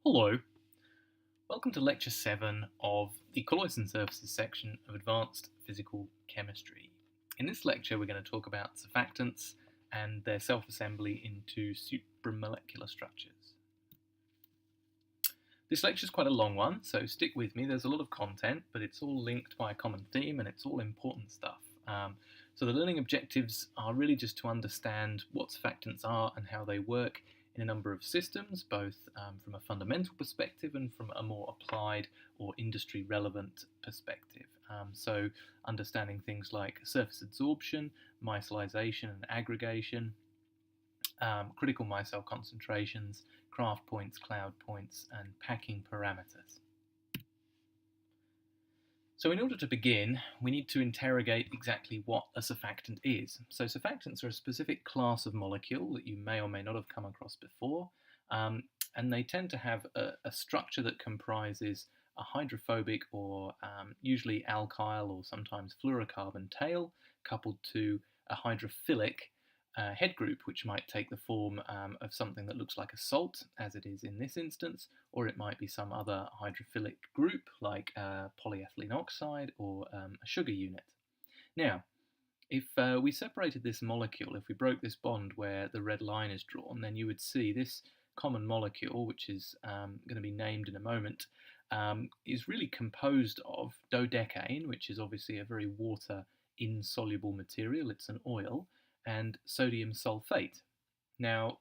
Hello, welcome to Lecture 7 of the Colloids and Surfaces section of Advanced Physical Chemistry. In this lecture we're going to talk about surfactants and their self-assembly into supramolecular structures. This lecture is quite a long one, so stick with me. There's a lot of content, but it's all linked by a common theme and it's all important stuff. So the learning objectives are really just to understand what surfactants are and how they work in a number of systems, both from a fundamental perspective and from a more applied or industry relevant perspective. So understanding things like surface adsorption, micellization and aggregation, critical micelle concentrations, Kraft points, cloud points, and packing parameters. So in order to begin, we need to interrogate exactly what a surfactant is. So surfactants are a specific class of molecule that you may or may not have come across before, and they tend to have a structure that comprises a hydrophobic or usually alkyl or sometimes fluorocarbon tail coupled to a hydrophilic head group, which might take the form of something that looks like a salt, as it is in this instance, or it might be some other hydrophilic group like polyethylene oxide or a sugar unit. Now, if we separated this molecule, if we broke this bond where the red line is drawn, then you would see this common molecule, which is going to be named in a moment, is really composed of dodecane, which is obviously a very water-insoluble material, it's an oil, and sodium sulfate. Now,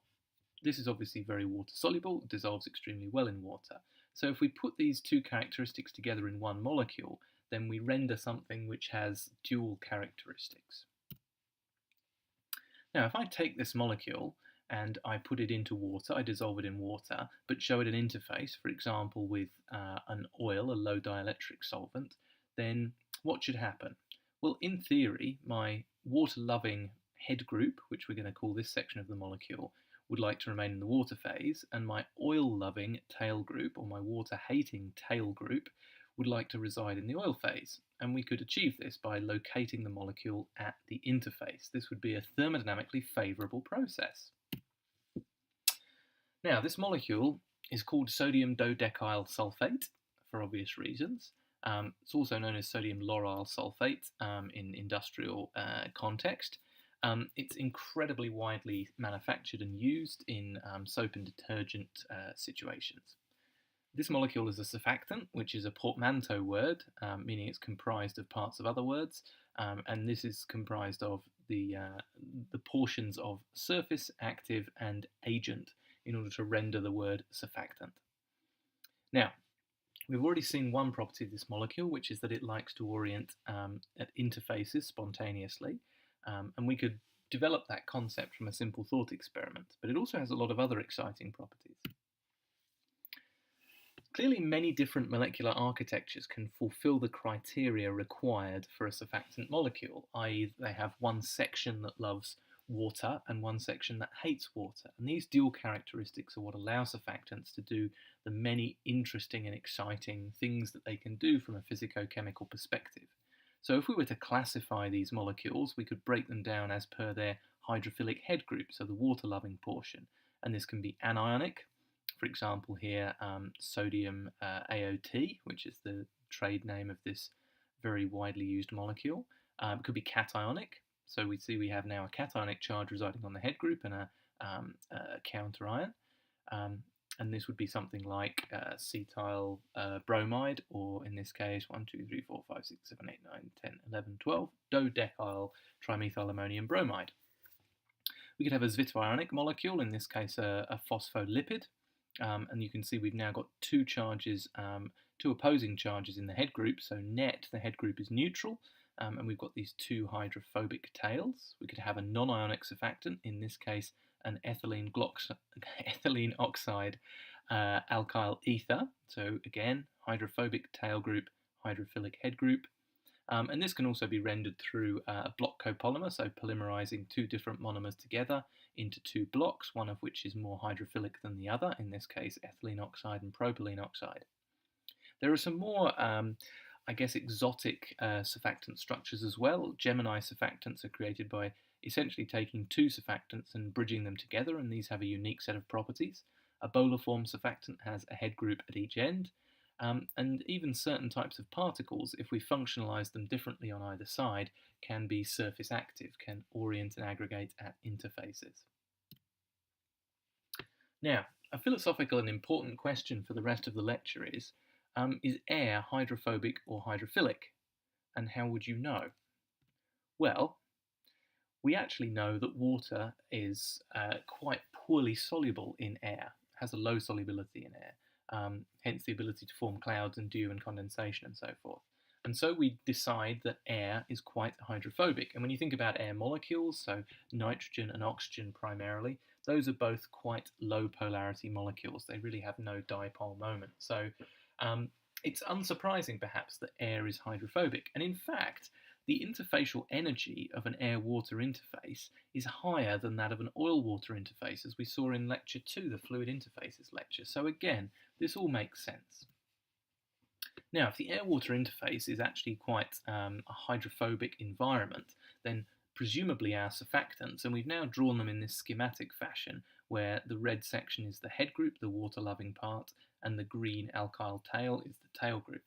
this is obviously very water-soluble, it dissolves extremely well in water. So if we put these two characteristics together in one molecule, then we render something which has dual characteristics. Now, if I take this molecule and I put it into water, I dissolve it in water, but show it an interface, for example, with an oil, a low dielectric solvent, then what should happen? Well, in theory, my water-loving head group, which we're going to call this section of the molecule, would like to remain in the water phase, and my oil-loving tail group, or my water-hating tail group, would like to reside in the oil phase. And we could achieve this by locating the molecule at the interface. This would be a thermodynamically favourable process. Now, this molecule is called sodium dodecyl sulfate, for obvious reasons. It's also known as sodium lauryl sulfate in industrial context. It's incredibly widely manufactured and used in soap and detergent situations. This molecule is a surfactant, which is a portmanteau word, meaning it's comprised of parts of other words, and this is comprised of the portions of surface, active, and agent in order to render the word surfactant. Now, we've already seen one property of this molecule, which is that it likes to orient at interfaces spontaneously. And we could develop that concept from a simple thought experiment, but it also has a lot of other exciting properties. Clearly, many different molecular architectures can fulfill the criteria required for a surfactant molecule, i.e. they have one section that loves water and one section that hates water. And these dual characteristics are what allow surfactants to do the many interesting and exciting things that they can do from a physicochemical perspective. So if we were to classify these molecules, we could break them down as per their hydrophilic head group, so the water-loving portion. And this can be anionic, for example here, sodium AOT, which is the trade name of this very widely used molecule. It could be cationic, so we see we have now a cationic charge residing on the head group and a counter ion. And this would be something like acetyl bromide, or in this case 1, 2, 3, 4, 5, 6, 7, 8, 9, 10, 11, 12, dodecyl trimethylammonium bromide. We could have a zwitterionic molecule, in this case a phospholipid, and you can see we've now got two charges, two opposing charges in the head group, so net the head group is neutral, and we've got these two hydrophobic tails. We could have a non-ionic surfactant, in this case an ethylene oxide alkyl ether. So again, hydrophobic tail group, hydrophilic head group. And this can also be rendered through a block copolymer, so polymerizing two different monomers together into two blocks, one of which is more hydrophilic than the other, in this case ethylene oxide and propylene oxide. There are some more I guess exotic surfactant structures as well. Gemini surfactants are created by essentially taking two surfactants and bridging them together, and these have a unique set of properties. A polar form surfactant has a head group at each end, and even certain types of particles, if we functionalize them differently on either side, can be surface active, can orient and aggregate at interfaces. Now, a philosophical and important question for the rest of the lecture is air hydrophobic or hydrophilic? And how would you know? Well, we actually know that water is quite poorly soluble in air, has a low solubility in air, hence the ability to form clouds and dew and condensation and so forth. And so we decide that air is quite hydrophobic. And when you think about air molecules, so nitrogen and oxygen primarily, those are both quite low polarity molecules. They really have no dipole moment. So it's unsurprising perhaps that air is hydrophobic. And in fact, the interfacial energy of an air-water interface is higher than that of an oil-water interface, as we saw in Lecture 2, the Fluid Interfaces lecture. So again, this all makes sense. Now, if the air-water interface is actually quite a hydrophobic environment, then presumably our surfactants, and we've now drawn them in this schematic fashion, where the red section is the head group, the water-loving part, and the green alkyl tail is the tail group.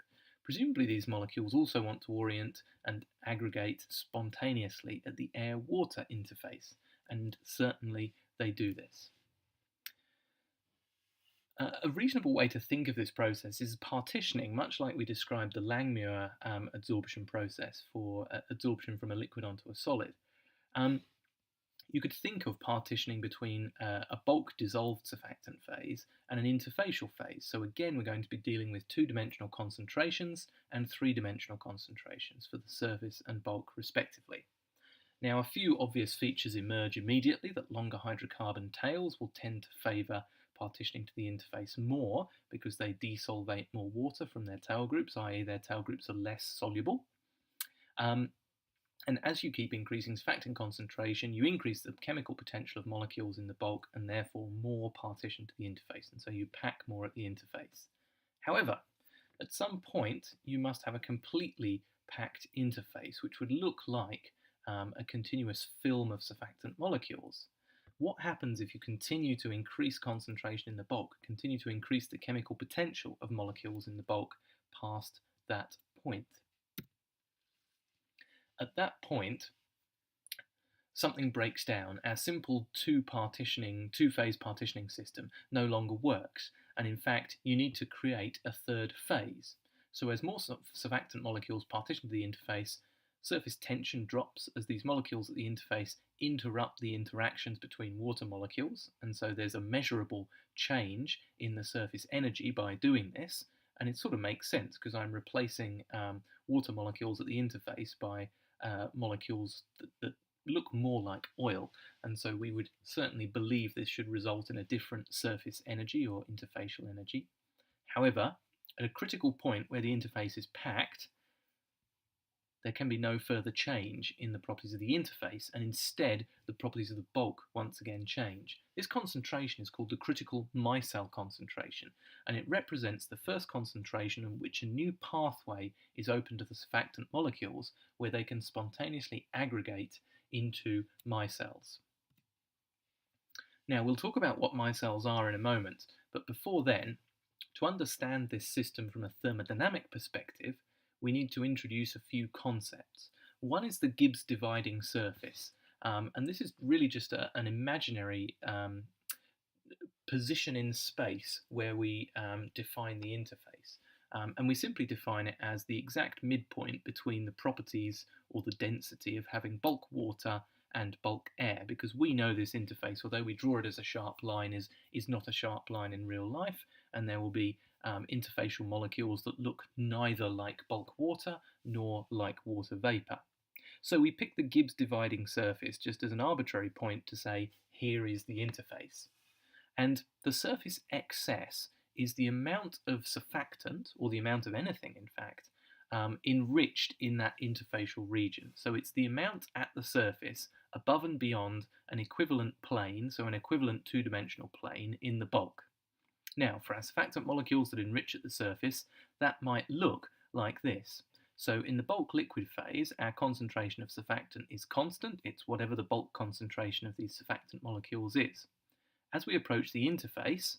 Presumably these molecules also want to orient and aggregate spontaneously at the air-water interface, and certainly they do this. A reasonable way to think of this process is partitioning, much like we described the Langmuir adsorption process for adsorption from a liquid onto a solid. You could think of partitioning between a bulk dissolved surfactant phase and an interfacial phase. So again, we're going to be dealing with two-dimensional concentrations and three-dimensional concentrations for the surface and bulk respectively. Now, a few obvious features emerge immediately, that longer hydrocarbon tails will tend to favour partitioning to the interface more because they desolvate more water from their tail groups, i.e. their tail groups are less soluble. And as you keep increasing surfactant concentration, you increase the chemical potential of molecules in the bulk and therefore more partition to the interface, and so you pack more at the interface. However, at some point, you must have a completely packed interface, which would look like a continuous film of surfactant molecules. What happens if you continue to increase concentration in the bulk, continue to increase the chemical potential of molecules in the bulk past that point? At that point, something breaks down. Our simple two-phase partitioning system no longer works, and in fact, you need to create a third phase. So as more surfactant molecules partition to the interface, surface tension drops as these molecules at the interface interrupt the interactions between water molecules, and so there's a measurable change in the surface energy by doing this, and it sort of makes sense because I'm replacing water molecules at the interface by molecules that look more like oil, and so we would certainly believe this should result in a different surface energy or interfacial energy. However, at a critical point where the interface is packed, there can be no further change in the properties of the interface, and instead the properties of the bulk once again change. This concentration is called the critical micelle concentration, and it represents the first concentration in which a new pathway is open to the surfactant molecules where they can spontaneously aggregate into micelles. Now, we'll talk about what micelles are in a moment, but before then, to understand this system from a thermodynamic perspective, we need to introduce a few concepts. One is the Gibbs dividing surface, and this is really just an imaginary position in space where we define the interface. And we simply define it as the exact midpoint between the properties or the density of having bulk water and bulk air, because we know this interface, although we draw it as a sharp line, is not a sharp line in real life, and there will be interfacial molecules that look neither like bulk water nor like water vapour. So we pick the Gibbs dividing surface just as an arbitrary point to say, here is the interface. And the surface excess is the amount of surfactant, or the amount of anything in fact, enriched in that interfacial region. So it's the amount at the surface above and beyond an equivalent plane, so an equivalent two-dimensional plane in the bulk. Now, for our surfactant molecules that enrich at the surface, that might look like this. So in the bulk liquid phase, our concentration of surfactant is constant. It's whatever the bulk concentration of these surfactant molecules is. As we approach the interface,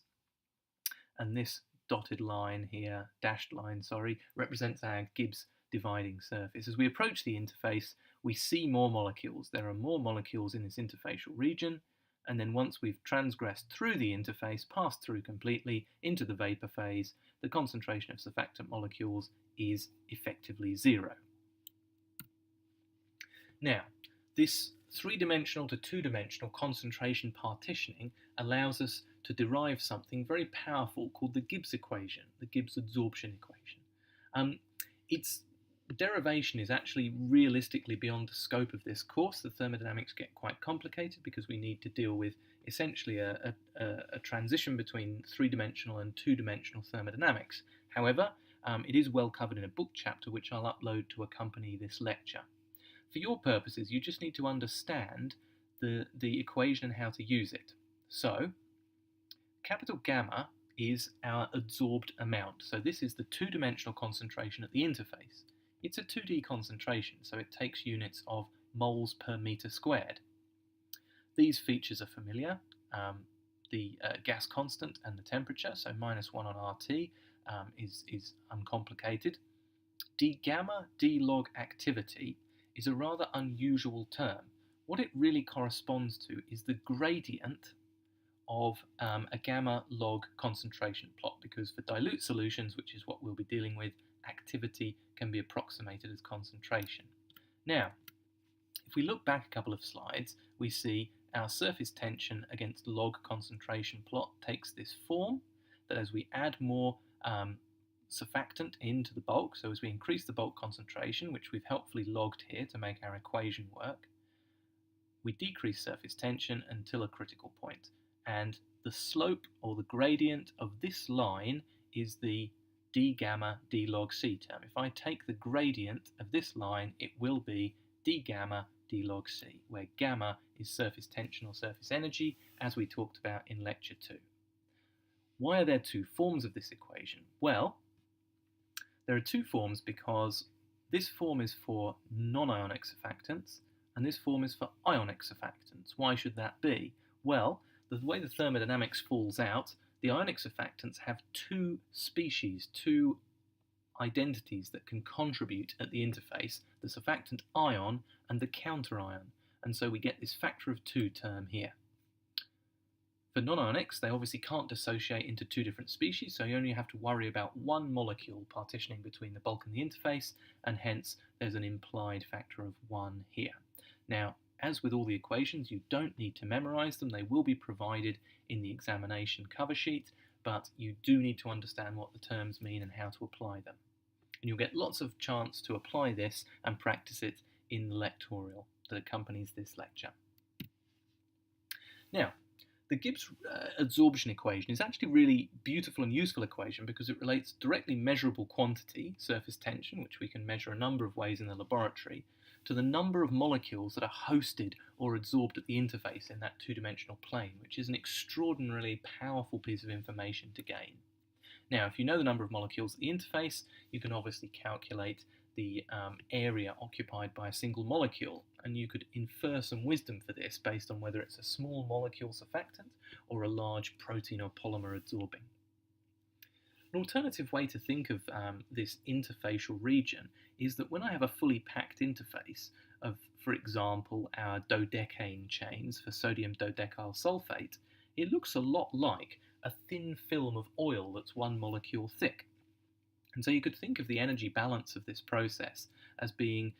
and this dotted line here, dashed line, sorry, represents our Gibbs dividing surface. As we approach the interface, we see more molecules. There are more molecules in this interfacial region, and then once we've transgressed through the interface, passed through completely into the vapor phase, the concentration of surfactant molecules is effectively zero. Now, this three-dimensional to two-dimensional concentration partitioning allows us to derive something very powerful called the Gibbs equation, the Gibbs adsorption equation. Its derivation is actually realistically beyond the scope of this course. The thermodynamics get quite complicated because we need to deal with essentially a transition between three-dimensional and two-dimensional thermodynamics. However, it is well covered in a book chapter which I'll upload to accompany this lecture. For your purposes, you just need to understand the equation and how to use it. So, capital gamma is our adsorbed amount. So this is the two-dimensional concentration at the interface. It's a 2D concentration, so it takes units of moles per meter squared. These features are familiar, the gas constant and the temperature, so -1 on RT is uncomplicated. D gamma, D log activity is a rather unusual term. What it really corresponds to is the gradient of a gamma log concentration plot, because for dilute solutions, which is what we'll be dealing with, activity can be approximated as concentration. Now, if we look back a couple of slides, we see our surface tension against log concentration plot takes this form, that as we add more surfactant into the bulk, so as we increase the bulk concentration, which we've helpfully logged here to make our equation work, we decrease surface tension until a critical point. And the slope or the gradient of this line is the d gamma d log c term. If I take the gradient of this line, it will be d gamma d log c, where gamma is surface tension or surface energy, as we talked about in lecture 2. Why are there two forms of this equation? Well, there are two forms because this form is for non-ionic surfactants and this form is for ionic surfactants. Why should that be? Well, the way the thermodynamics falls out, the ionic surfactants have two species, two identities that can contribute at the interface, the surfactant ion and the counter ion, and so we get this factor of 2 term here. For non-ionics, they obviously can't dissociate into two different species, so you only have to worry about one molecule partitioning between the bulk and the interface, and hence there's an implied factor of 1 here. Now, as with all the equations, you don't need to memorize them. They will be provided in the examination cover sheet, but you do need to understand what the terms mean and how to apply them. And you'll get lots of chance to apply this and practice it in the lectorial that accompanies this lecture. Now, the Gibbs adsorption equation is actually a really beautiful and useful equation because it relates directly measurable quantity, surface tension, which we can measure a number of ways in the laboratory, to the number of molecules that are hosted or adsorbed at the interface in that two-dimensional plane, which is an extraordinarily powerful piece of information to gain. Now, if you know the number of molecules at the interface, you can obviously calculate the area occupied by a single molecule, and you could infer some wisdom for this based on whether it's a small molecule surfactant or a large protein or polymer adsorbing. An alternative way to think of this interfacial region is that when I have a fully packed interface of, for example, our dodecane chains for sodium dodecyl sulfate, it looks a lot like a thin film of oil that's one molecule thick. And so you could think of the energy balance of this process as being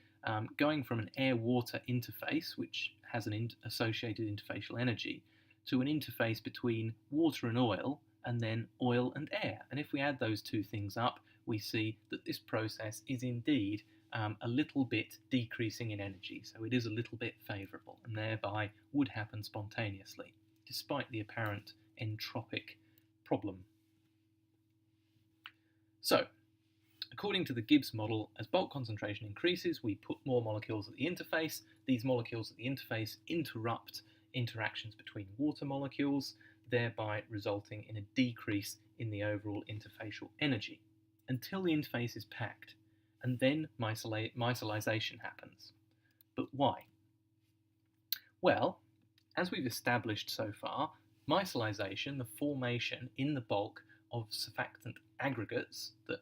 going from an air-water interface, which has an associated interfacial energy, to an interface between water and oil, and then oil and air. And if we add those two things up, we see that this process is indeed a little bit decreasing in energy, so it is a little bit favourable, and thereby would happen spontaneously, despite the apparent entropic problem. So, according to the Gibbs model, as bulk concentration increases, we put more molecules at the interface. These molecules at the interface interrupt interactions between water molecules, thereby resulting in a decrease in the overall interfacial energy, until the interface is packed, and then micellization happens. But why? Well, as we've established so far, micellization, the formation in the bulk of surfactant aggregates that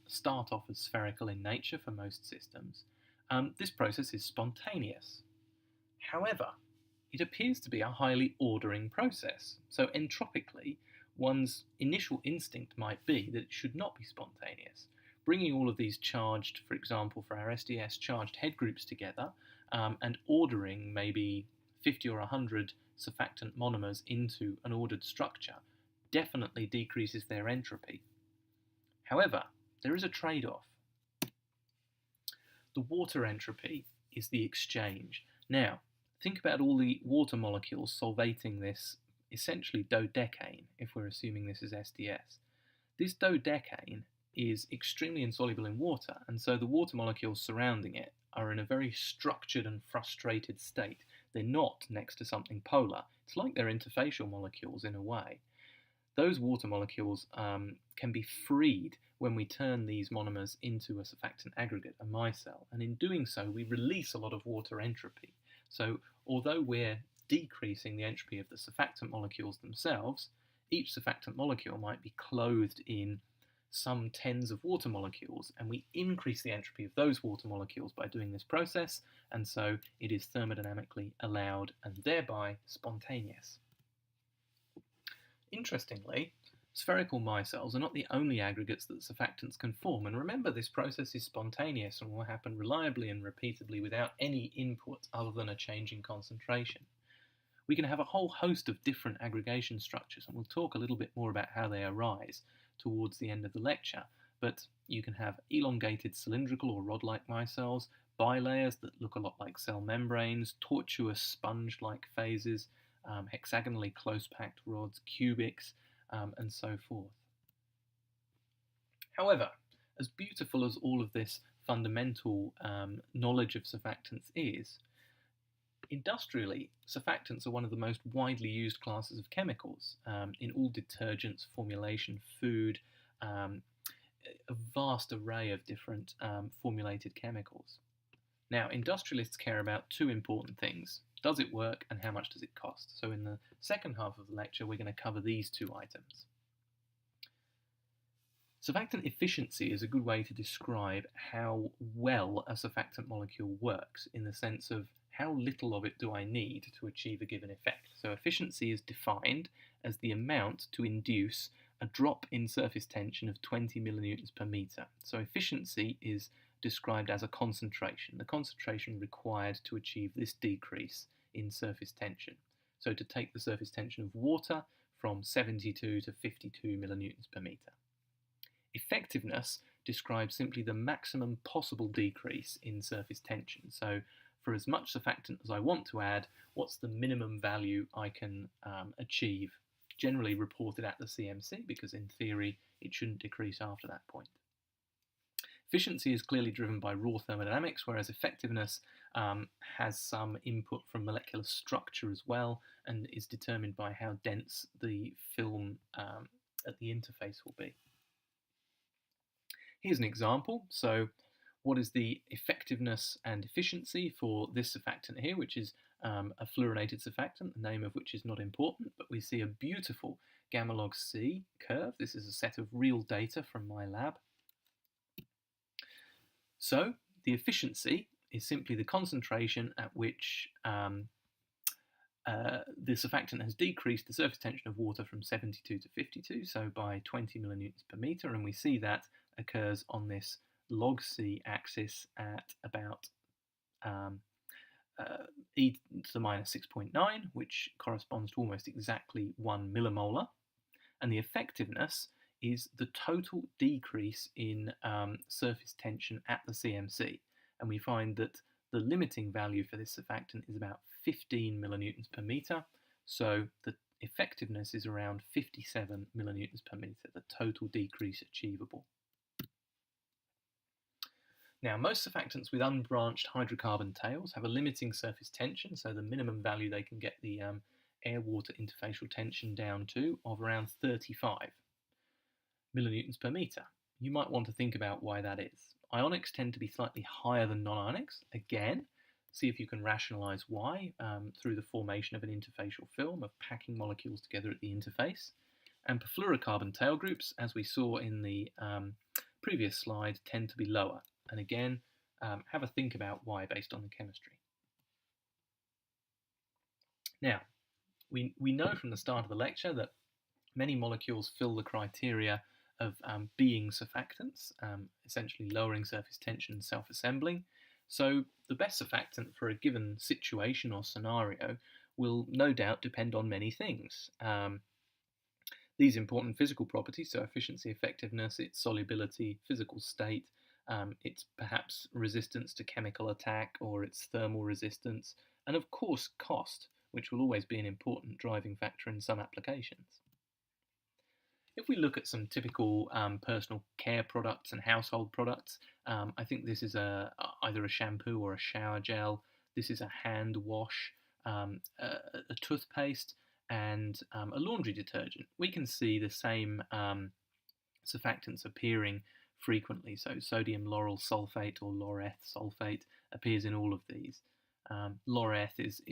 start off as spherical in nature for most systems, this process is spontaneous. However, it appears to be a highly ordering process, so entropically, one's initial instinct might be that it should not be spontaneous. Bringing all of these charged, for example, for our SDS, charged head groups together and ordering maybe 50 or 100 surfactant monomers into an ordered structure definitely decreases their entropy. However, there is a trade-off. The water entropy is the exchange. Now, think about all the water molecules solvating this essentially dodecane, if we're assuming this is SDS. This dodecane is extremely insoluble in water, and so the water molecules surrounding it are in a very structured and frustrated state. They're not next to something polar. It's like they're interfacial molecules in a way. Those water molecules can be freed when we turn these monomers into a surfactant aggregate, a micelle, and in doing so we release a lot of water entropy. So although we're decreasing the entropy of the surfactant molecules themselves, each surfactant molecule might be clothed in some tens of water molecules, and we increase the entropy of those water molecules by doing this process, and so it is thermodynamically allowed and thereby spontaneous. Interestingly, spherical micelles are not the only aggregates that surfactants can form, and remember, this process is spontaneous and will happen reliably and repeatedly without any input other than a change in concentration. We can have a whole host of different aggregation structures, and we'll talk a little bit more about how they arise towards the end of the lecture, but you can have elongated cylindrical or rod-like micelles, bilayers that look a lot like cell membranes, tortuous sponge-like phases, hexagonally close-packed rods, cubics, and so forth. However, as beautiful as all of this fundamental knowledge of surfactants is, industrially, surfactants are one of the most widely used classes of chemicals in all detergents, formulation, food, a vast array of different formulated chemicals. Now, industrialists care about two important things. Does it work and how much does it cost? So in the second half of the lecture, we're going to cover these two items. Surfactant efficiency is a good way to describe how well a surfactant molecule works, in the sense of how little of it do I need to achieve a given effect. So efficiency is defined as the amount to induce a drop in surface tension of 20 millinewtons per meter. So efficiency is described as a concentration, the concentration required to achieve this decrease in surface tension. So to take the surface tension of water from 72 to 52 millinewtons per meter. Effectiveness describes simply the maximum possible decrease in surface tension. So for as much surfactant as I want to add, what's the minimum value I can achieve, generally reported at the CMC, because in theory it shouldn't decrease after that point. Efficiency is clearly driven by raw thermodynamics, whereas effectiveness has some input from molecular structure as well, and is determined by how dense the film at the interface will be. Here's an example. So what is the effectiveness and efficiency for this surfactant here, which is a fluorinated surfactant, the name of which is not important, but we see a beautiful gamma log C curve. This is a set of real data from my lab. So the efficiency is simply the concentration at which the surfactant has decreased the surface tension of water from 72 to 52, so by 20 millinewtons per meter, and we see that occurs on this log C axis at about e to the minus 6.9, which corresponds to almost exactly 1 millimolar, and the effectiveness is the total decrease in surface tension at the CMC, and we find that the limiting value for this surfactant is about 15 millinewtons per meter, so the effectiveness is around 57 millinewtons per meter, the total decrease achievable. Now, most surfactants with unbranched hydrocarbon tails have a limiting surface tension, so the minimum value they can get the air-water interfacial tension down to of around 35 millinewtons per meter. You might want to think about why that is. Ionics tend to be slightly higher than non-ionics. Again, see if you can rationalize why through the formation of an interfacial film, of packing molecules together at the interface. And perfluorocarbon tail groups, as we saw in the previous slide, tend to be lower. And again, have a think about why based on the chemistry. Now, we know from the start of the lecture that many molecules fill the criteria of being surfactants, essentially lowering surface tension and self-assembling. So the best surfactant for a given situation or scenario will no doubt depend on many things. These important physical properties, so efficiency, effectiveness, its solubility, physical state, its perhaps resistance to chemical attack or its thermal resistance, and of course cost, which will always be an important driving factor in some applications. If we look at some typical personal care products and household products, I think this is either a shampoo or a shower gel. This is a hand wash, a toothpaste, and a laundry detergent. We can see the same surfactants appearing frequently. So sodium lauryl sulfate or laureth sulfate appears in all of these. Laureth is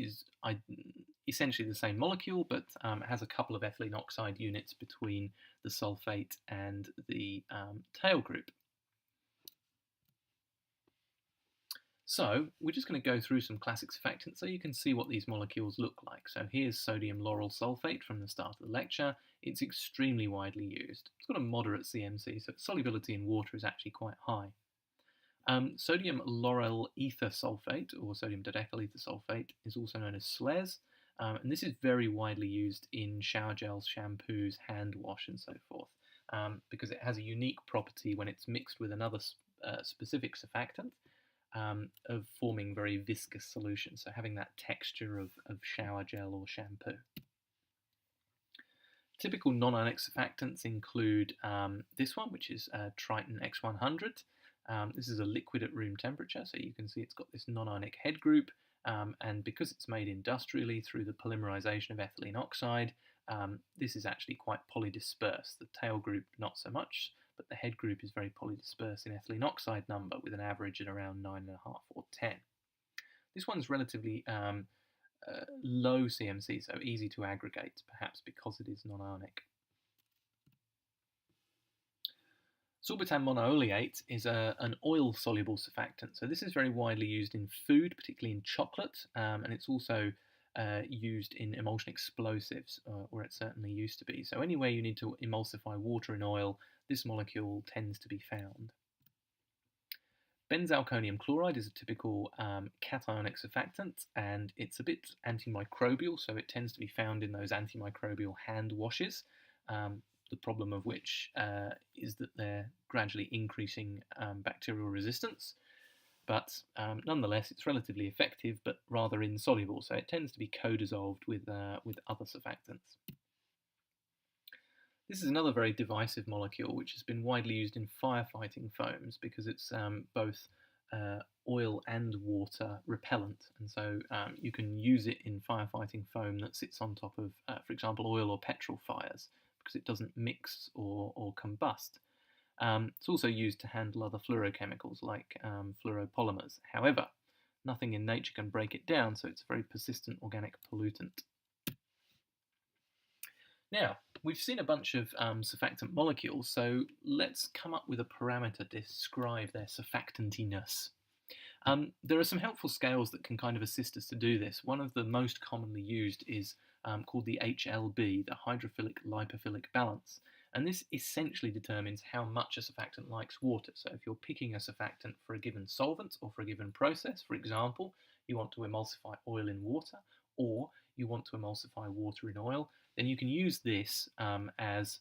essentially the same molecule, but has a couple of ethylene oxide units between the sulfate and the tail group. So we're just going to go through some classic surfactants so you can see what these molecules look like. So here's sodium lauryl sulfate from the start of the lecture. It's extremely widely used. It's got a moderate CMC, so its solubility in water is actually quite high. Sodium lauryl ether sulfate, or sodium dodecyl ether sulfate, is also known as SLES, and this is very widely used in shower gels, shampoos, hand wash, and so forth, because it has a unique property when it's mixed with another specific surfactant of forming very viscous solutions, so having that texture of shower gel or shampoo. Typical non-ionic surfactants include this one, which is Triton X100. This is a liquid at room temperature, so you can see it's got this non-ionic head group, and because it's made industrially through the polymerization of ethylene oxide, this is actually quite polydispersed. The tail group not so much, but the head group is very polydispersed in ethylene oxide number with an average at around 9.5 or 10. This one's relatively low CMC, so easy to aggregate, perhaps because it is non-ionic. Sorbitan monooleate is an oil-soluble surfactant, so this is very widely used in food, particularly in chocolate, and it's also used in emulsion explosives, or it certainly used to be. So anywhere you need to emulsify water in oil, this molecule tends to be found. Benzalkonium chloride is a typical cationic surfactant, and it's a bit antimicrobial, so it tends to be found in those antimicrobial hand washes. The problem of which is that they're gradually increasing bacterial resistance, but nonetheless it's relatively effective but rather insoluble, so it tends to be co-dissolved with other surfactants. This is another very divisive molecule which has been widely used in firefighting foams because it's both oil and water repellent, and so you can use it in firefighting foam that sits on top of, for example, oil or petrol fires, because it doesn't mix or combust. It's also used to handle other fluorochemicals like fluoropolymers. However, nothing in nature can break it down, so it's a very persistent organic pollutant. Now, we've seen a bunch of surfactant molecules, so let's come up with a parameter to describe their surfactantiness. There are some helpful scales that can kind of assist us to do this. One of the most commonly used is called the HLB, the hydrophilic lipophilic balance, and this essentially determines how much a surfactant likes water. So if you're picking a surfactant for a given solvent or for a given process, for example, you want to emulsify oil in water, or you want to emulsify water in oil, then you can use this as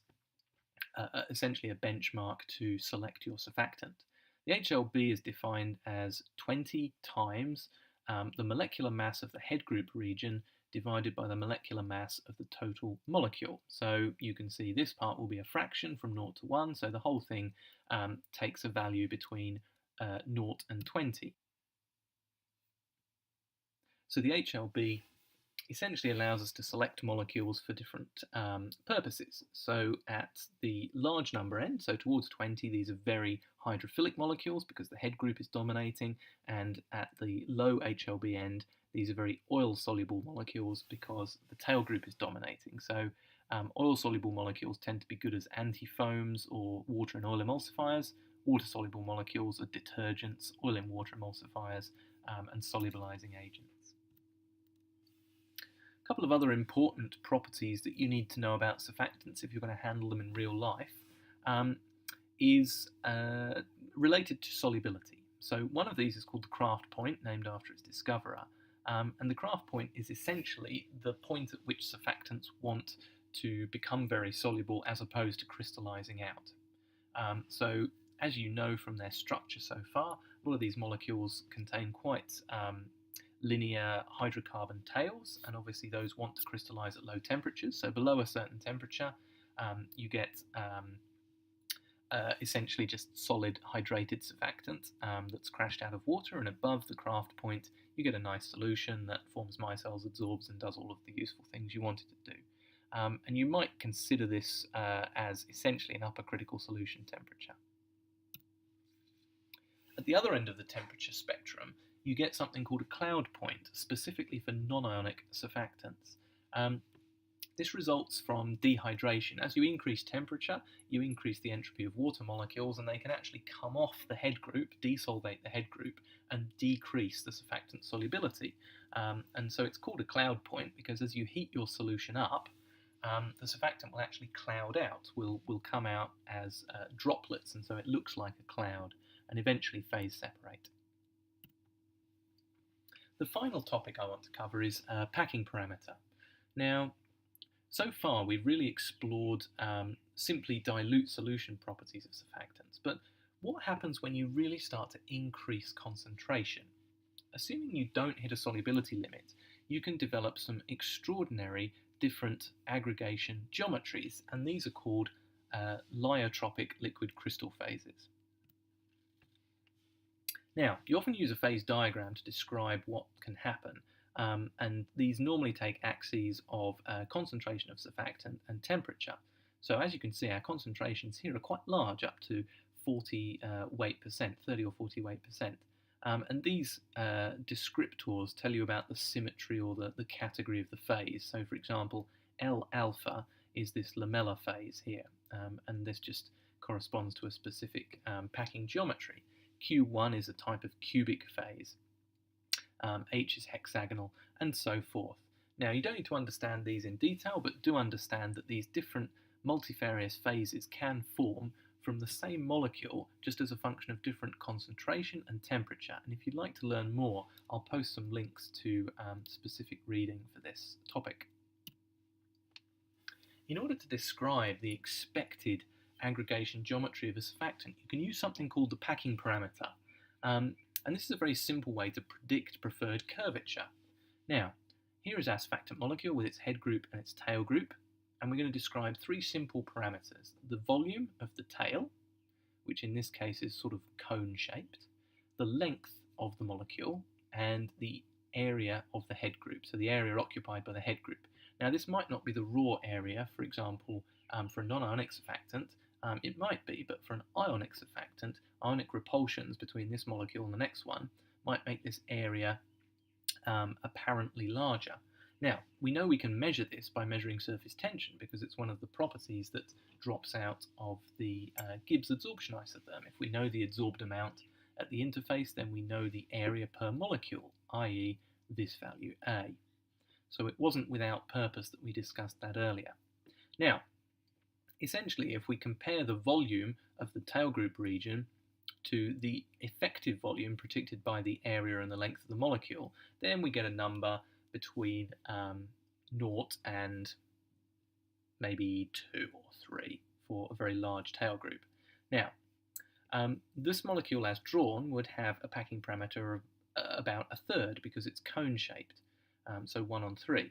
essentially a benchmark to select your surfactant. The HLB is defined as 20 times the molecular mass of the head group region divided by the molecular mass of the total molecule. So you can see this part will be a fraction from 0 to 1, so the whole thing takes a value between 0 and 20. So the HLB essentially allows us to select molecules for different purposes. So at the large number end, so towards 20, these are very hydrophilic molecules because the head group is dominating, and at the low HLB end, these are very oil-soluble molecules because the tail group is dominating. So Oil-soluble molecules tend to be good as antifoams or water and oil emulsifiers. Water-soluble molecules are detergents, oil and water emulsifiers, and solubilizing agents. A couple of other important properties that you need to know about surfactants if you're going to handle them in real life is related to solubility. So one of these is called the Kraft point, named after its discoverer. And the Kraft point is essentially the point at which surfactants want to become very soluble as opposed to crystallizing out. So as you know from their structure so far, a lot of these molecules contain quite linear hydrocarbon tails, and obviously those want to crystallize at low temperatures. So below a certain temperature, you get essentially just solid hydrated surfactant that's crashed out of water, and above the Kraft point you get a nice solution that forms micelles, adsorbs, and does all of the useful things you want it to do. And you might consider this as essentially an upper critical solution temperature. At the other end of the temperature spectrum, you get something called a cloud point, specifically for non-ionic surfactants. This results from dehydration. As you increase temperature, you increase the entropy of water molecules, and they can actually come off the head group, desolvate the head group, and decrease the surfactant solubility. And so it's called a cloud point because as you heat your solution up, the surfactant will actually cloud out, will come out as droplets, and so it looks like a cloud, and eventually phase separate. The final topic I want to cover is packing parameter. Now, so far we've really explored simply dilute solution properties of surfactants, but what happens when you really start to increase concentration? Assuming you don't hit a solubility limit, you can develop some extraordinary different aggregation geometries, and these are called lyotropic liquid crystal phases. Now, you often use a phase diagram to describe what can happen, and these normally take axes of concentration of surfactant and temperature. So as you can see, our concentrations here are quite large, up to 40 weight percent, 30 or 40 weight percent. And these descriptors tell you about the symmetry or the category of the phase. So for example, L alpha is this lamellar phase here, and this just corresponds to a specific packing geometry. Q1 is a type of cubic phase, H is hexagonal, and so forth. Now you don't need to understand these in detail, but do understand that these different multifarious phases can form from the same molecule just as a function of different concentration and temperature. And if you'd like to learn more, I'll post some links to specific reading for this topic. In order to describe the expected aggregation geometry of a surfactant, you can use something called the packing parameter. And this is a very simple way to predict preferred curvature. Now, here is our surfactant molecule with its head group and its tail group, and we're going to describe three simple parameters: the volume of the tail, which in this case is sort of cone-shaped, the length of the molecule, and the area of the head group, so the area occupied by the head group. Now this might not be the raw area, for example, for a non-ionic surfactant. It might be, but for an ionic surfactant, ionic repulsions between this molecule and the next one might make this area apparently larger. Now, we know we can measure this by measuring surface tension because it's one of the properties that drops out of the Gibbs adsorption isotherm. If we know the adsorbed amount at the interface, then we know the area per molecule, i.e. this value A. So it wasn't without purpose that we discussed that earlier. Now, essentially, if we compare the volume of the tail group region to the effective volume predicted by the area and the length of the molecule, then we get a number between 0 and maybe 2 or 3 for a very large tail group. Now, this molecule as drawn would have a packing parameter of about a third because it's cone-shaped, so 1 on 3.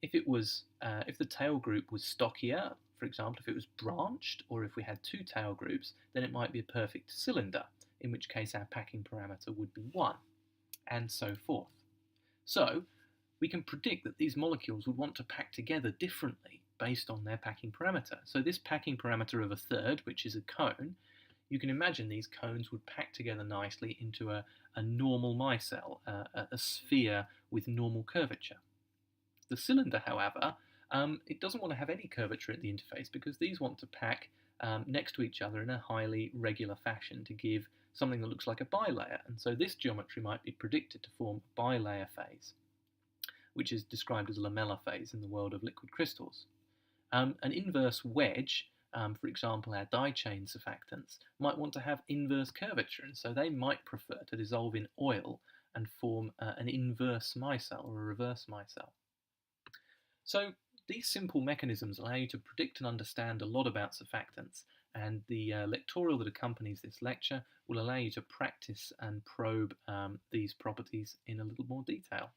If it was, if the tail group was stockier, for example, if it was branched, or if we had 2 tail groups, then it might be a perfect cylinder, in which case our packing parameter would be 1, and so forth. So, we can predict that these molecules would want to pack together differently based on their packing parameter. So this packing parameter of a third, which is a cone, you can imagine these cones would pack together nicely into a normal micelle, a sphere with normal curvature. The cylinder, however, It doesn't want to have any curvature at the interface because these want to pack next to each other in a highly regular fashion to give something that looks like a bilayer. And so this geometry might be predicted to form a bilayer phase, which is described as a lamellar phase in the world of liquid crystals. An inverse wedge, for example, our dye chain surfactants, might want to have inverse curvature, and so they might prefer to dissolve in oil and form an inverse micelle or a reverse micelle. So these simple mechanisms allow you to predict and understand a lot about surfactants, and the lectorial that accompanies this lecture will allow you to practice and probe these properties in a little more detail.